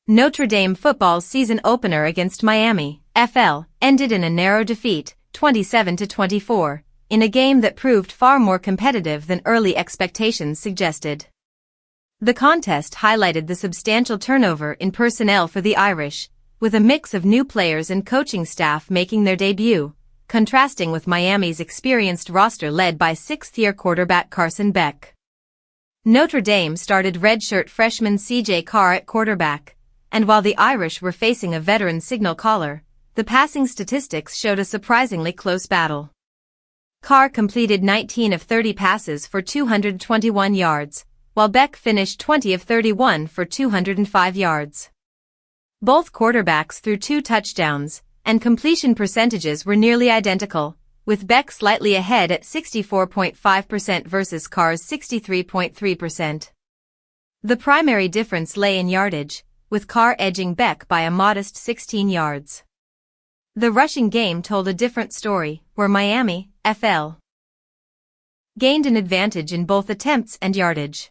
Notre Dame football's season opener against Miami, FL, ended in a narrow defeat, 27-24, in a game that proved far more competitive than early expectations suggested. The contest highlighted the substantial turnover in personnel for the Irish, with a mix of new players and coaching staff making their debut, contrasting with Miami's experienced roster led by sixth-year quarterback Carson Beck. Notre Dame started redshirt freshman CJ Carr at quarterback, and while the Irish were facing a veteran signal caller, the passing statistics showed a surprisingly close battle. Carr completed 19 of 30 passes for 221 yards, while Beck finished 20 of 31 for 205 yards. Both quarterbacks threw 2 touchdowns, and completion percentages were nearly identical, with Beck slightly ahead at 64.5% versus Carr's 63.3%. The primary difference lay in yardage, with Carr edging Beck by a modest 16 yards. The rushing game told a different story, where Miami, FL, gained an advantage in both attempts and yardage.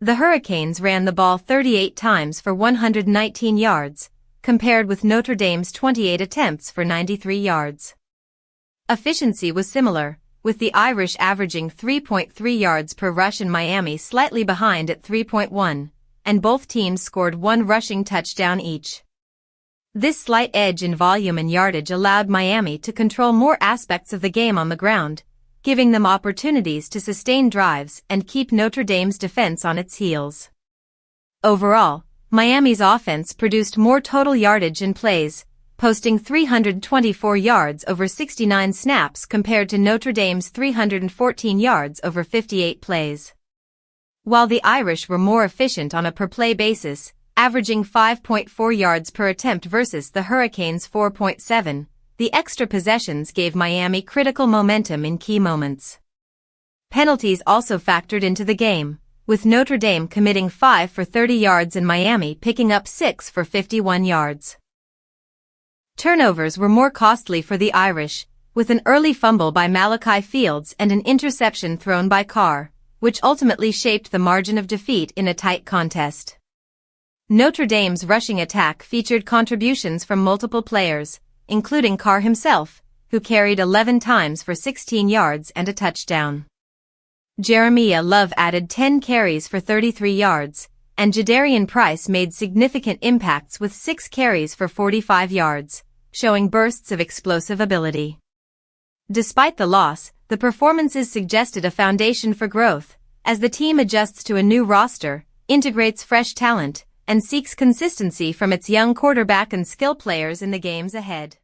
The Hurricanes ran the ball 38 times for 119 yards, compared with Notre Dame's 28 attempts for 93 yards. Efficiency was similar, with the Irish averaging 3.3 yards per rush and Miami slightly behind at 3.1, and both teams scored 1 rushing touchdown each. This slight edge in volume and yardage allowed Miami to control more aspects of the game on the ground, giving them opportunities to sustain drives and keep Notre Dame's defense on its heels. Overall, Miami's offense produced more total yardage and plays, posting 324 yards over 69 snaps compared to Notre Dame's 314 yards over 58 plays. While the Irish were more efficient on a per-play basis, averaging 5.4 yards per attempt versus the Hurricanes' 4.7, the extra possessions gave Miami critical momentum in key moments. Penalties also factored into the game, with Notre Dame committing 5 for 30 yards and Miami picking up 6 for 51 yards. Turnovers were more costly for the Irish, with an early fumble by Malachi Fields and an interception thrown by Carr, which ultimately shaped the margin of defeat in a tight contest. Notre Dame's rushing attack featured contributions from multiple players, including Carr himself, who carried 11 times for 16 yards and a touchdown. Jeremiyah Love added 10 carries for 33 yards, and Jadarian Price made significant impacts with 6 carries for 45 yards, showing bursts of explosive ability. Despite the loss, the performances suggested a foundation for growth, as the team adjusts to a new roster, integrates fresh talent, and seeks consistency from its young quarterback and skill players in the games ahead.